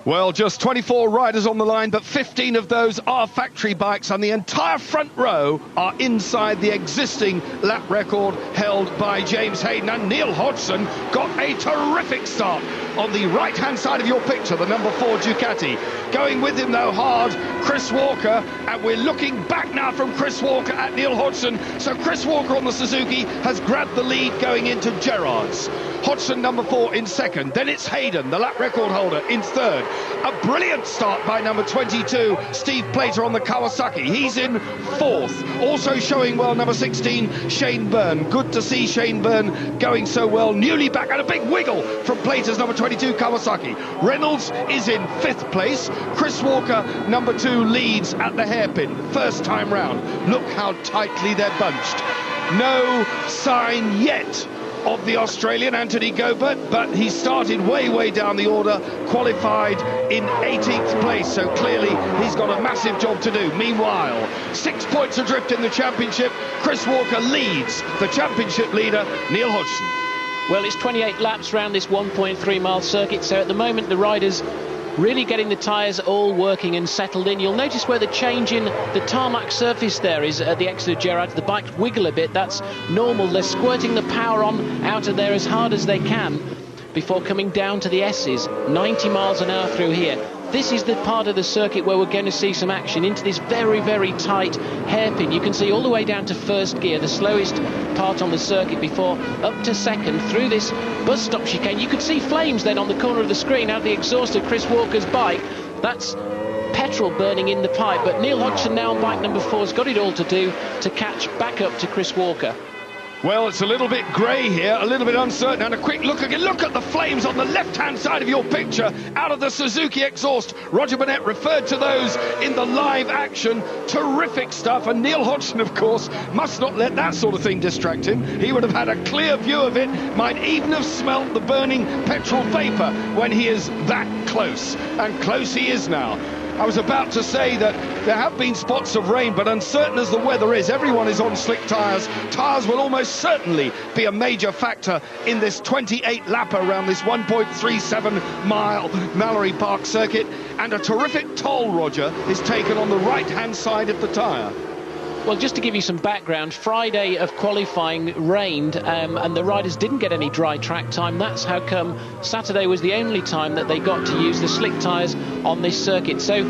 Well, just 24 riders on the line, but 15 of those are factory bikes, and the entire front row are inside the existing lap record held by James Hayden. And Neil Hodgson got a terrific start on the right-hand side of your picture, the number 4 Ducati. Going with him, though, hard, Chris Walker, and we're looking back now from Chris Walker at Neil Hodgson. So Chris Walker on the Suzuki has grabbed the lead going into Gerrard's. Hodgson number 4 in second, then it's Hayden, the lap record holder, in third. A brilliant start by number 22, Steve Plater on the Kawasaki. He's in fourth. Also showing well, number 16, Shane Byrne. Good to see Shane Byrne going so well. Newly back, and a big wiggle from Plater's number 22 Kawasaki. Reynolds is in fifth place. Chris Walker, number 2, leads at the hairpin. First time round. Look how tightly they're bunched. No sign yet of the Australian Anthony Gobert, but he started way down the order, qualified in 18th place, so clearly he's got a massive job to do. Meanwhile, 6 points adrift in the championship. Chris Walker leads the championship leader, Neil Hodgson. Well, it's 28 laps around this 1.3 mile circuit, so at the moment the riders really getting the tyres all working and settled in. You'll notice where the change in the tarmac surface there is at the exit of Gerrard. The bikes wiggle a bit. That's normal. They're squirting the power on out of there as hard as they can before coming down to the S's. 90 miles an hour through here. This is the part of the circuit where we're going to see some action into this very tight hairpin. You can see all the way down to first gear, the slowest part on the circuit, before up to second through this bus stop chicane. You could see flames then on the corner of the screen out of the exhaust of Chris Walker's bike. That's petrol burning in the pipe, but Neil Hodgson now on bike number 4 has got it all to do to catch back up to Chris Walker. Well, it's a little bit grey here, a little bit uncertain, and a quick look again. Look at the flames on the left-hand side of your picture out of the Suzuki exhaust. Roger Burnett referred to those in the live action. Terrific stuff, and Neil Hodgson, of course, must not let that sort of thing distract him. He would have had a clear view of it, might even have smelt the burning petrol vapour when he is that close, and close he is now. I was about to say that there have been spots of rain, but uncertain as the weather is, everyone is on slick tyres. Tyres will almost certainly be a major factor in this 28 lapper around this 1.37 mile Mallory Park circuit. And a terrific toll, Roger, is taken on the right-hand side of the tyre. Well, just to give you some background, Friday of qualifying rained and the riders didn't get any dry track time. That's how come Saturday was the only time that they got to use the slick tyres on this circuit. So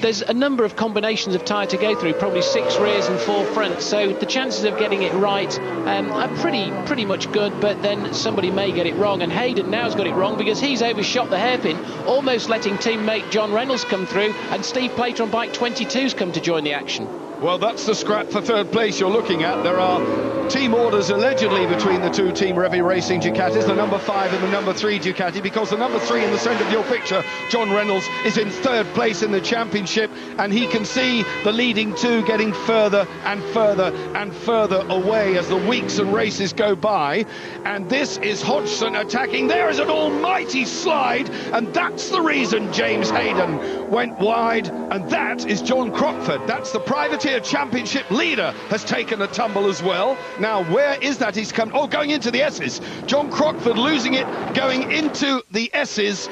there's a number of combinations of tyre to go through, probably 6 rears and 4 fronts. So the chances of getting it right are pretty much good, but then somebody may get it wrong. And Hayden now's got it wrong because he's overshot the hairpin, almost letting teammate John Reynolds come through, and Steve Plater on bike 22's come to join the action. Well, that's the scrap for third place you're looking at. There are team orders allegedly between the two Team Revy Racing Ducatis, the number 5 and the number 3 Ducati, because the number 3 in the centre of your picture, John Reynolds, is in third place in the championship, and he can see the leading 2 getting further and further away as the weeks and races go by. And this is Hodgson attacking. There is an almighty slide, and that's the reason James Hayden went wide, and that is John Crockford. That's the privateer championship leader, has taken a tumble as well. Now, where is that? He's come, going into the S's. John Crockford losing it, going into the S's,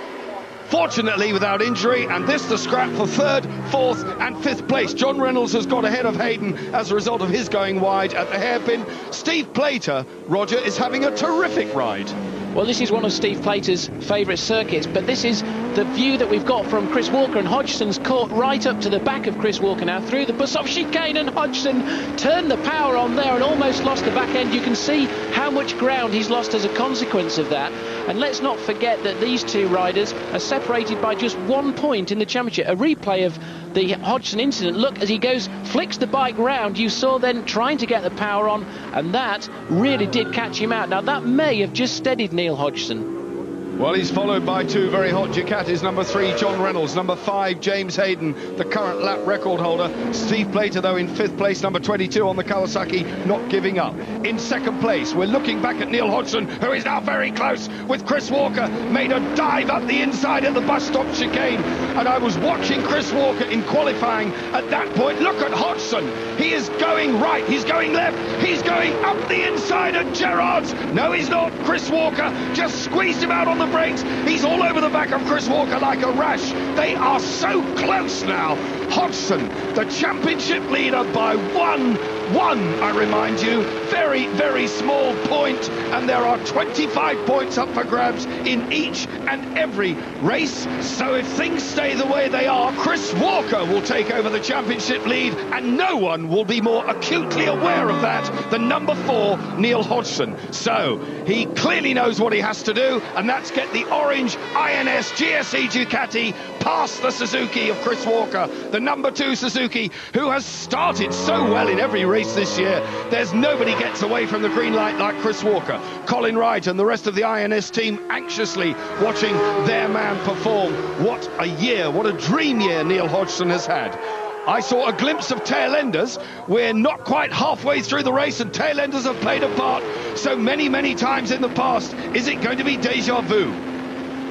fortunately without injury, and this the scrap for third, fourth and fifth place. John Reynolds has got ahead of Hayden as a result of his going wide at the hairpin. Steve Plater, Roger, is having a terrific ride. Well, this is one of Steve Plater's favourite circuits, but this is the view that we've got from Chris Walker, and Hodgson's caught right up to the back of Chris Walker now through the bus-off chicane, and Hodgson turned the power on there and almost lost the back end. You can see how much ground he's lost as a consequence of that. And let's not forget that these two riders are separated by just 1 point in the championship. A replay of the Hodgson incident. Look, as he flicks the bike round, you saw then trying to get the power on, and that really did catch him out. Now, that may have just steadied Neil Hodgson. Well, he's followed by 2 very hot Ducatis, number 3 John Reynolds, number 5 James Hayden, the current lap record holder. Steve Plater, though, in 5th place, number 22 on the Kawasaki, not giving up. In 2nd place, we're looking back at Neil Hodgson, who is now very close with Chris Walker, made a dive up the inside at the bus stop chicane, and I was watching Chris Walker in qualifying at that point. Look at Hodgson, he is going right, he's going left, he's going up the inside at Gerrard's. No, he's not. Chris Walker just squeezed him out on the brakes. He's back of Chris Walker like a rash. They are so close now. Hodgson, the championship leader by one, I remind you. Very, very small point, and there are 25 points up for grabs in each and every race. So if things stay the way they are, Chris Walker will take over the championship lead, and no one will be more acutely aware of that than number 4, Neil Hodgson. So he clearly knows what he has to do, and that's get the orange INS GSE Ducati past the Suzuki of Chris Walker, the number 2 Suzuki, who has started so well in every race this year. There's nobody gets away from the green light like Chris Walker. Colin Wright and the rest of the INS team anxiously watching their man perform. What a year, what a dream year Neil Hodgson has had. I saw a glimpse of tail-enders. We're not quite halfway through the race and tail-enders have played a part so many times in the past. Is it going to be déjà vu?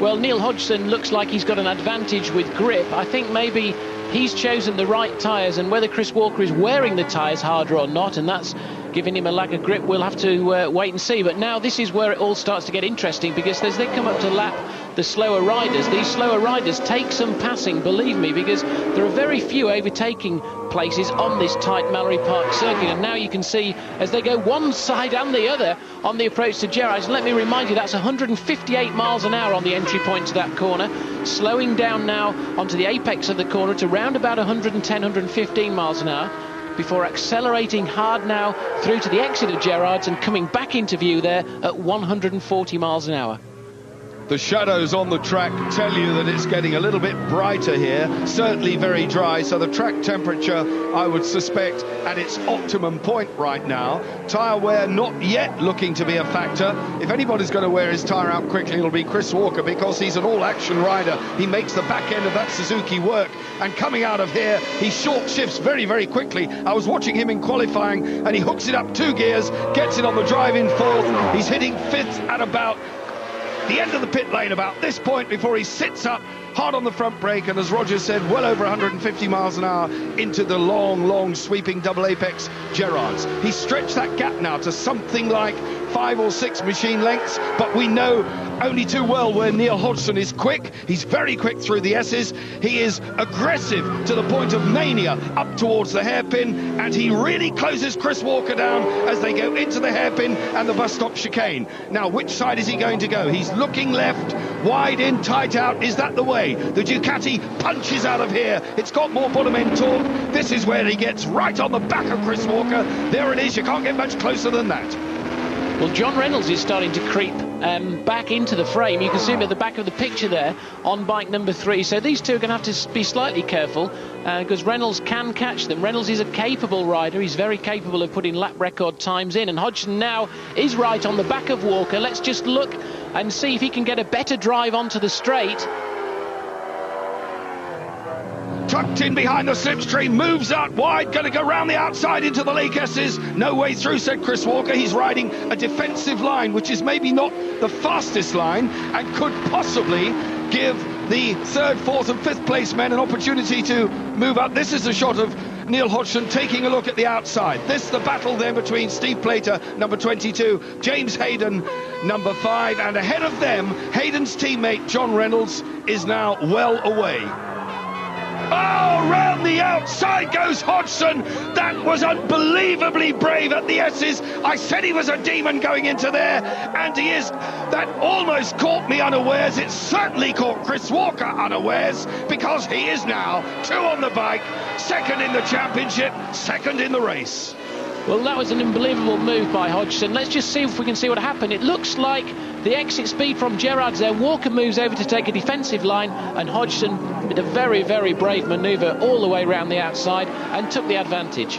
Well, Neil Hodgson looks like he's got an advantage with grip. I think maybe he's chosen the right tyres, and whether Chris Walker is wearing the tyres harder or not, and that's giving him a lag of grip, we'll have to wait and see. But now this is where it all starts to get interesting, because as they come up to lap the slower riders, these slower riders take some passing, believe me, because there are very few overtaking places on this tight Mallory Park circuit. And now you can see as they go one side and the other on the approach to Gerrards. Let me remind you, that's 158 miles an hour on the entry point to that corner, slowing down now onto the apex of the corner to round about 110, 115 miles an hour, before accelerating hard now through to the exit of Gerrards and coming back into view there at 140 miles an hour. The shadows on the track tell you that it's getting a little bit brighter here, certainly very dry, so the track temperature, I would suspect, at its optimum point right now. Tyre wear not yet looking to be a factor. If anybody's going to wear his tyre out quickly, it'll be Chris Walker, because he's an all-action rider. He makes the back end of that Suzuki work, and coming out of here, he short shifts very quickly. I was watching him in qualifying, and he hooks it up 2 gears, gets it on the drive-in 4th. He's hitting 5th at about the end of the pit lane about this point before he sits up hard on the front brake, and as Roger said, well over 150 miles an hour into the long sweeping double apex Gerrards. He's stretched that gap now to something like 5 or 6 machine lengths, but we know only too well where Neil Hodgson is quick. He's very quick through the S's. He is aggressive to the point of mania up towards the hairpin, and he really closes Chris Walker down as they go into the hairpin and the bus stop chicane. Now, which side is he going to go? He's looking left, wide in, tight out. Is that the way? The Ducati punches out of here. It's got more bottom end torque. This is where he gets right on the back of Chris Walker. There it is. You can't get much closer than that. Well, John Reynolds is starting to creep back into the frame. You can see him at the back of the picture there on bike number 3. So these two are going to have to be slightly careful, because Reynolds can catch them. Reynolds is a capable rider. He's very capable of putting lap record times in. And Hodgson now is right on the back of Walker. Let's just look and see if he can get a better drive onto the straight. Tucked in behind the slipstream, moves out wide, going to go round the outside into the Lake S's. No way through, said Chris Walker. He's riding a defensive line, which is maybe not the fastest line, and could possibly give the 3rd, 4th and 5th place men an opportunity to move up. This is a shot of Neil Hodgson taking a look at the outside. This, the battle there between Steve Plater, number 22, James Hayden, number 5, and ahead of them, Hayden's teammate John Reynolds is now well away. Oh, round the outside goes Hodgson. That was unbelievably brave at the S's. I said he was a demon going into there, and he is. That almost caught me unawares. It certainly caught Chris Walker unawares, because he is now 2 on the bike, 2nd in the championship, 2nd in the race. Well, that was an unbelievable move by Hodgson. Let's just see if we can see what happened. It looks like the exit speed from Gerrards there. Walker moves over to take a defensive line, and Hodgson with a very brave manoeuvre all the way around the outside and took the advantage.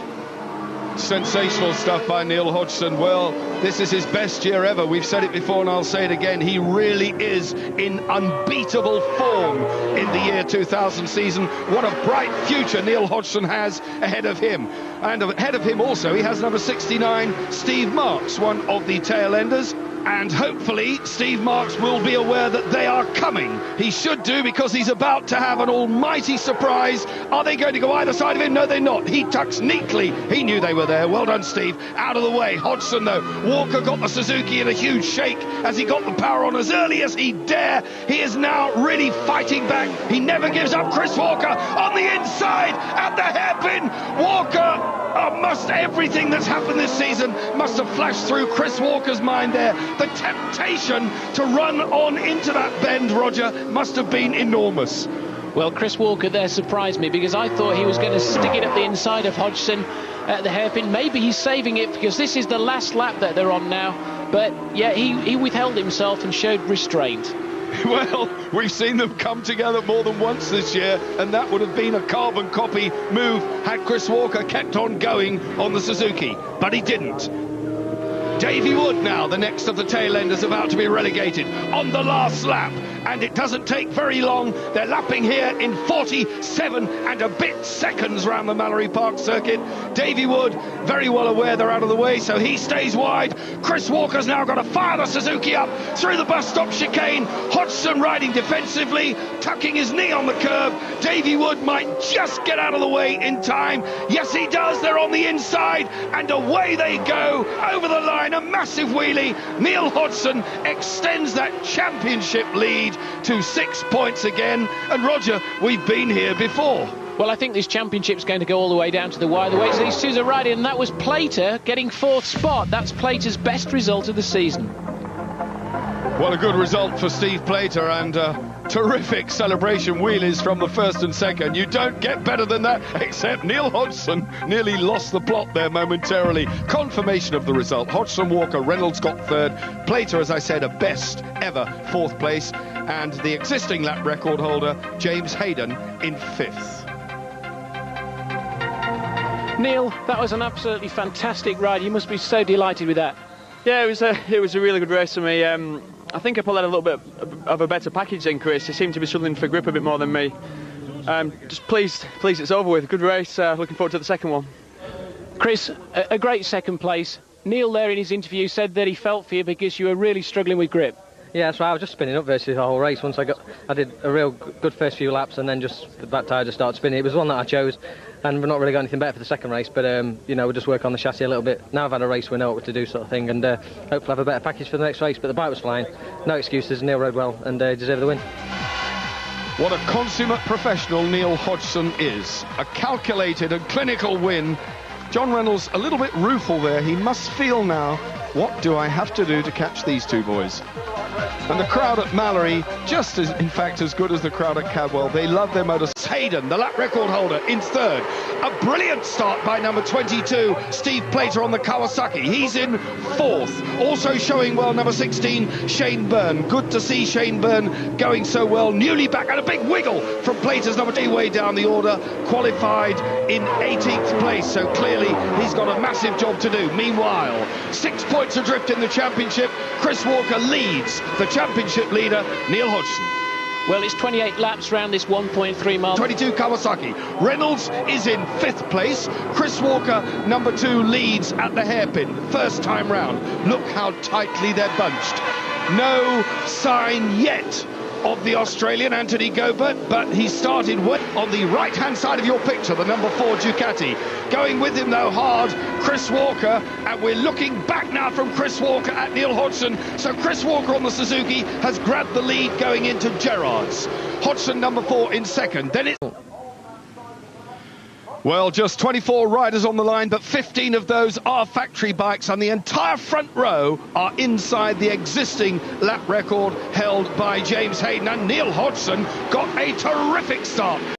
Sensational stuff by Neil Hodgson. Well, this is his best year ever. We've said it before and I'll say it again. He really is in unbeatable form in the year 2000 season. What a bright future Neil Hodgson has ahead of him. And ahead of him also, he has number 69, Steve Marks, one of the tail-enders. And hopefully Steve Marks will be aware that they are coming. He should do, because he's about to have an almighty surprise. Are they going to go either side of him? No, they're not. He tucks neatly. He knew they were there. Well done, Steve. Out of the way. Hodgson, though, Walker got the Suzuki in a huge shake as he got the power on as early as he dare. He is now really fighting back. He never gives up. Chris Walker on the inside at the hairpin. Walker, everything that's happened this season must have flashed through Chris Walker's mind there. The temptation to run on into that bend, Roger, must have been enormous. Well, Chris Walker there surprised me because I thought he was going to stick it up the inside of Hodgson at the hairpin. Maybe he's saving it because this is the last lap that they're on now. But yeah, he withheld himself and showed restraint. Well, we've seen them come together more than once this year, and that would have been a carbon copy move had Chris Walker kept on going on the Suzuki, but he didn't. Davey Wood now, the next of the tail enders, about to be relegated on the last lap, and it doesn't take very long. They're lapping here in 47 and a bit seconds round the Mallory Park circuit. Davey Wood very well aware they're out of the way, so he stays wide. Chris Walker's now got to fire the Suzuki up through the bus stop chicane. Hodgson riding defensively, tucking his knee on the curb. Davey Wood might just get out of the way in time. Yes, he does. They're on the inside, and away they go over the line. A massive wheelie. Neil Hodgson extends that championship lead to 6 points again. And Roger, we've been here before. Well, I think this championship's going to go all the way down to the wire. The way these two are riding, and that was Plater getting 4th spot. That's Plater's best result of the season. Well, a good result for Steve Plater, and terrific celebration wheelies from the first and second. You don't get better than that, except Neil Hodgson nearly lost the plot there momentarily. Confirmation of the result. Hodgson, Walker, Reynolds got 3rd. Plater, as I said, a best ever 4th place, and the existing lap record holder, James Hayden, in 5th. Neil, that was an absolutely fantastic ride. You must be so delighted with that. Yeah, it was a really good race for me. I think I pulled out a little bit of a better package than Chris. He seemed to be struggling for grip a bit more than me. Just pleased it's over with. Good race. Looking forward to the second one. Chris, a great second place. Neil there in his interview said that he felt for you because you were really struggling with grip. Yeah, that's right. I was just spinning up virtually the whole race. Once I did a real good first few laps, and then just the back tyre just started spinning. It was one that I chose, and we've not really got anything better for the second race. But we'll just work on the chassis a little bit. Now I've had a race, we know what to do, sort of thing, and hopefully have a better package for the next race. But the bike was flying, no excuses. Neil rode well and deserved the win. What a consummate professional Neil Hodgson is. A calculated and clinical win. John Reynolds a little bit rueful there. He must feel now, what do I have to do to catch these two boys? And the crowd at Mallory, just as, in fact, as good as the crowd at Cadwell. They love their motors. Hayden, the lap record holder, in 3rd. A brilliant start by number 22, Steve Plater on the Kawasaki. He's in 4th. Also showing well, number 16, Shane Byrne. Good to see Shane Byrne going so well. Newly back, and a big wiggle from Plater's number 2 way down the order. Qualified in 18th place, so clearly he's got a massive job to do. Meanwhile, 6 points adrift in the championship. Chris Walker leads the championship leader, Neil Hodgson. Well, it's 28 laps round this 1.3 mile. 22 Kawasaki. Reynolds is in 5th place. Chris Walker, number 2, leads at the hairpin. First time round. Look how tightly they're bunched. No sign yet of the Australian Anthony Gobert, but he started on the right-hand side of your picture, the number 4 Ducati. Going with him, though, hard, Chris Walker, and we're looking back now from Chris Walker at Neil Hodgson. So Chris Walker on the Suzuki has grabbed the lead going into Gerrard's. Hodgson, number 4, in 2nd. Then it's... Well, just 24 riders on the line, but 15 of those are factory bikes, and the entire front row are inside the existing lap record held by James Hayden. And Neil Hodgson got a terrific start.